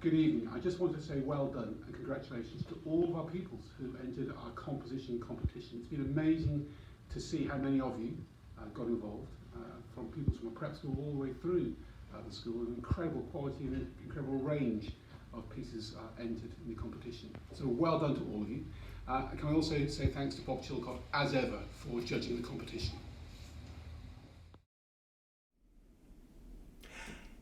Good evening. I just want to say well done and congratulations to all of our pupils who entered our composition competition. It's been amazing to see how many of you got involved, from pupils from a prep school all the way through the school. An incredible quality and an incredible range of pieces entered in the competition. So well done to all of you. Can I also say thanks to Bob Chilcott, as ever, for judging the competition.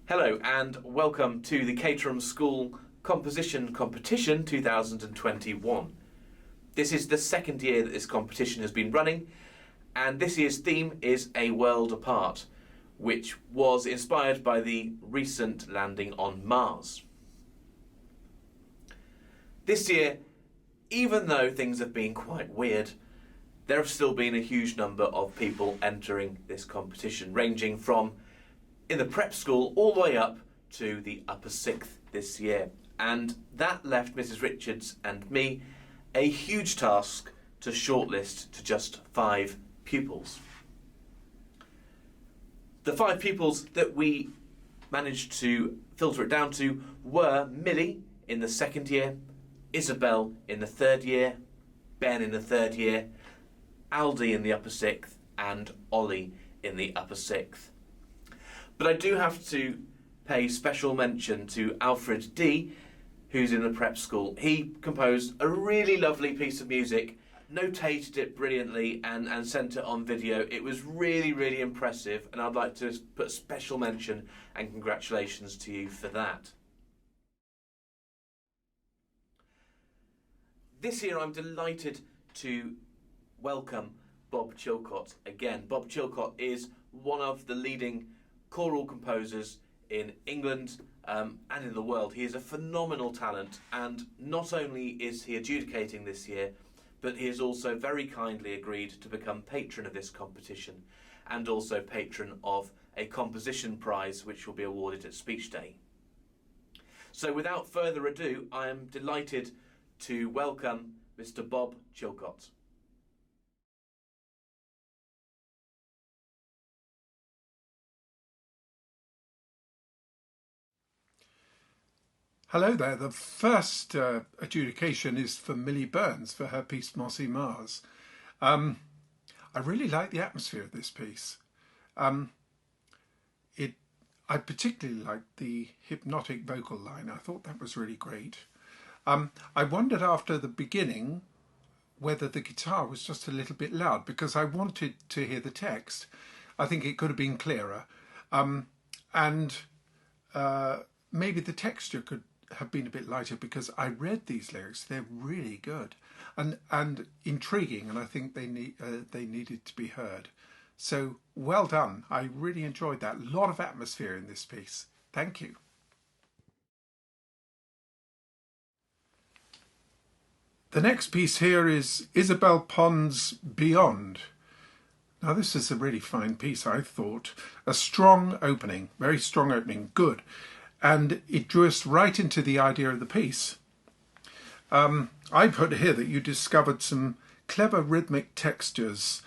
Hello and welcome to the Caterham School Composition Competition 2021. This is the second year that this competition has been running, and this year's theme is A World Apart, which was inspired by the recent landing on Mars. This year, even though things have been quite weird, there have still been a huge number of people entering this competition, ranging from in the prep school all the way up to the upper sixth this year. And that left Mrs. Richards and me a huge task to shortlist to just 5 pupils. The 5 pupils that we managed to filter it down to were Millie in the second year, Isabel in the third year, Ben in the third year, Aldi in the upper sixth, and Ollie in the upper sixth. But I do have to pay special mention to Alfred D, who's in the prep school. He composed a really lovely piece of music, notated it brilliantly and sent it on video. It was really, really impressive, and I'd like to put special mention and congratulations to you for that. This year I'm delighted to welcome Bob Chilcott again. Bob Chilcott is one of the leading choral composers in England and in the world. He is a phenomenal talent, and not only is he adjudicating this year, but he has also very kindly agreed to become patron of this competition and also patron of a composition prize which will be awarded at Speech Day. So without further ado, I am delighted to welcome Mr. Bob Chilcott. Hello there. The first adjudication is for Millie Burns for her piece Mossy Mars. I really like the atmosphere of this piece. I particularly liked the hypnotic vocal line. I thought that was really great. I wondered after the beginning whether the guitar was just a little bit loud, because I wanted to hear the text. I think it could have been clearer. Maybe the texture could have been a bit lighter, because I read these lyrics. They're really good and intriguing, and I think they needed to be heard. So well done. I really enjoyed that. A lot of atmosphere in this piece. Thank you. The next piece here is Isabel Pond's Beyond. Now this is a really fine piece, I thought. A strong opening, very strong opening, good. And it drew us right into the idea of the piece. I put here that you discovered some clever rhythmic textures,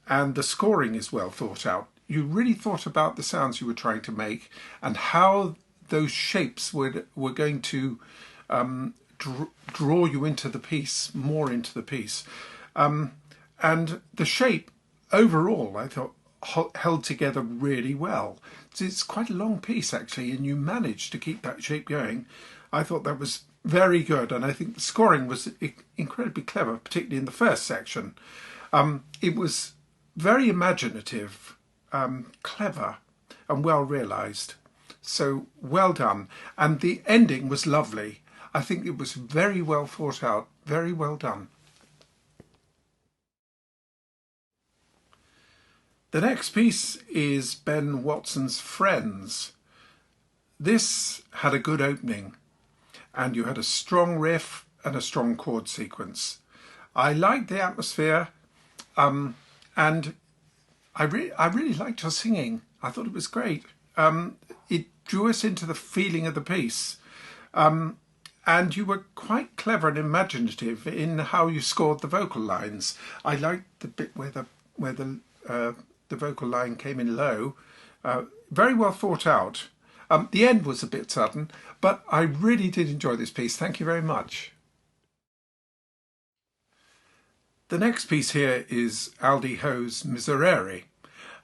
and the scoring is well thought out. You really thought about the sounds you were trying to make and how those shapes were going to draw you into the piece, more into the piece. And the shape overall, I thought, held together really well. It's quite a long piece actually, and you managed to keep that shape going. I thought that was very good, and I think the scoring was incredibly clever, particularly in the first section. It was very imaginative, clever and well realised. So well done. And the ending was lovely. I think it was very well thought out, very well done. The next piece is Ben Watson's Friends. This had a good opening, and you had a strong riff and a strong chord sequence. I liked the atmosphere, and I really liked your singing. I thought it was great. It drew us into the feeling of the piece, and you were quite clever and imaginative in how you scored the vocal lines. I liked the bit where the vocal line came in low. Very well thought out. The end was a bit sudden, but I really did enjoy this piece. Thank you very much. The next piece here is Aldi Ho's Miserere.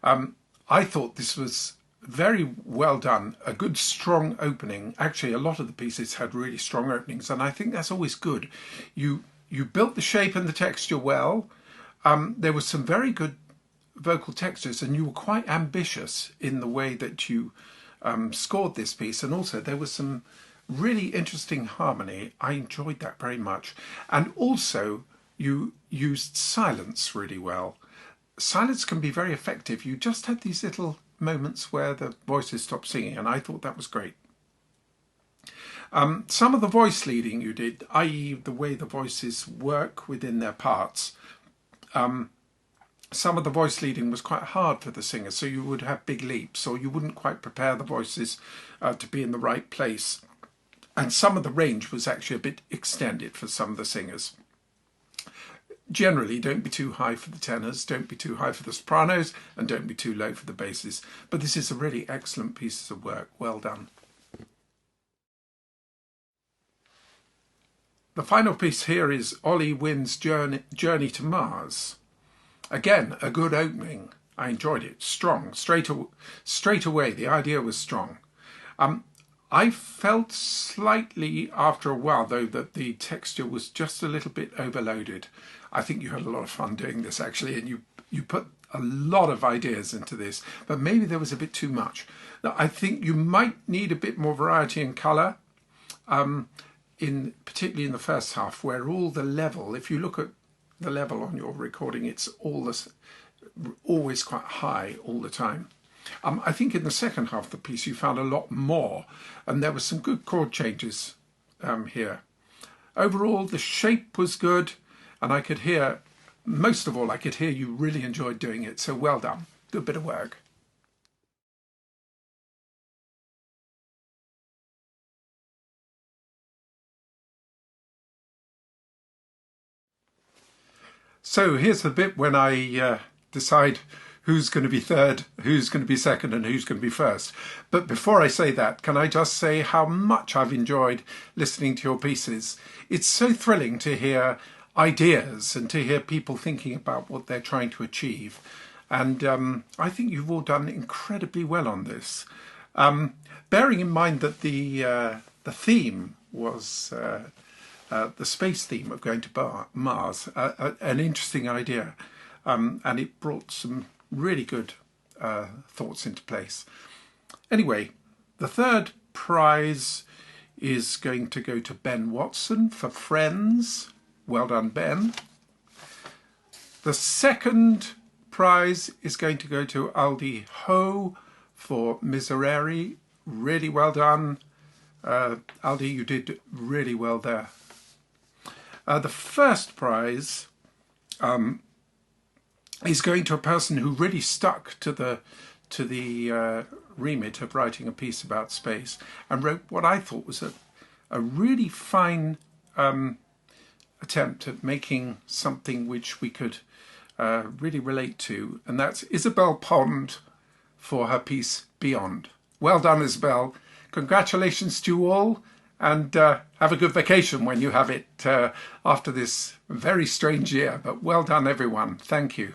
I thought this was very well done, a good strong opening. Actually, a lot of the pieces had really strong openings, and I think that's always good. You built the shape and the texture well. There was some very good vocal textures, and you were quite ambitious in the way that you scored this piece, and also there was some really interesting harmony. I enjoyed that very much, and also you used silence really well. Silence can be very effective. You just had these little moments where the voices stopped singing, and I thought that was great. Some of the voice leading you did, i.e. the way the voices work within their parts, some of the voice leading was quite hard for the singers, so you would have big leaps, or you wouldn't quite prepare the voices to be in the right place. And some of the range was actually a bit extended for some of the singers. Generally, don't be too high for the tenors, don't be too high for the sopranos, and don't be too low for the basses. But this is a really excellent piece of work. Well done. The final piece here is Ollie Wynn's Journey to Mars. Again, a good opening. I enjoyed it. Strong. Straight away, the idea was strong. I felt slightly after a while, though, that the texture was just a little bit overloaded. I think you had a lot of fun doing this, actually, and you put a lot of ideas into this, but maybe there was a bit too much. Now, I think you might need a bit more variety in colour, particularly in the first half, where all the level, if you look at the level on your recording, it's always quite high all the time. I think in the second half of the piece you found a lot more, and there were some good chord changes here. Overall, the shape was good, and I could hear, most of all, I could hear you really enjoyed doing it, so well done. Good bit of work. So here's the bit when I decide who's going to be third, who's going to be second, and who's going to be first. But before I say that, can I just say how much I've enjoyed listening to your pieces. It's so thrilling to hear ideas and to hear people thinking about what they're trying to achieve. And I think you've all done incredibly well on this. Bearing in mind that the theme was the space theme of going to Mars, an interesting idea, and it brought some really good thoughts into place. Anyway, the third prize is going to go to Ben Watson for Friends. Well done, Ben. The second prize is going to go to Aldi Ho for Miserere. Really well done. Aldi, you did really well there. The first prize is going to a person who really stuck to the remit of writing a piece about space and wrote what I thought was a really fine attempt at making something which we could really relate to, and that's Isabel Pond for her piece Beyond. Well done, Isabel. Congratulations to you all, and have a good vacation when you have it after this very strange year, but well done everyone. Thank you.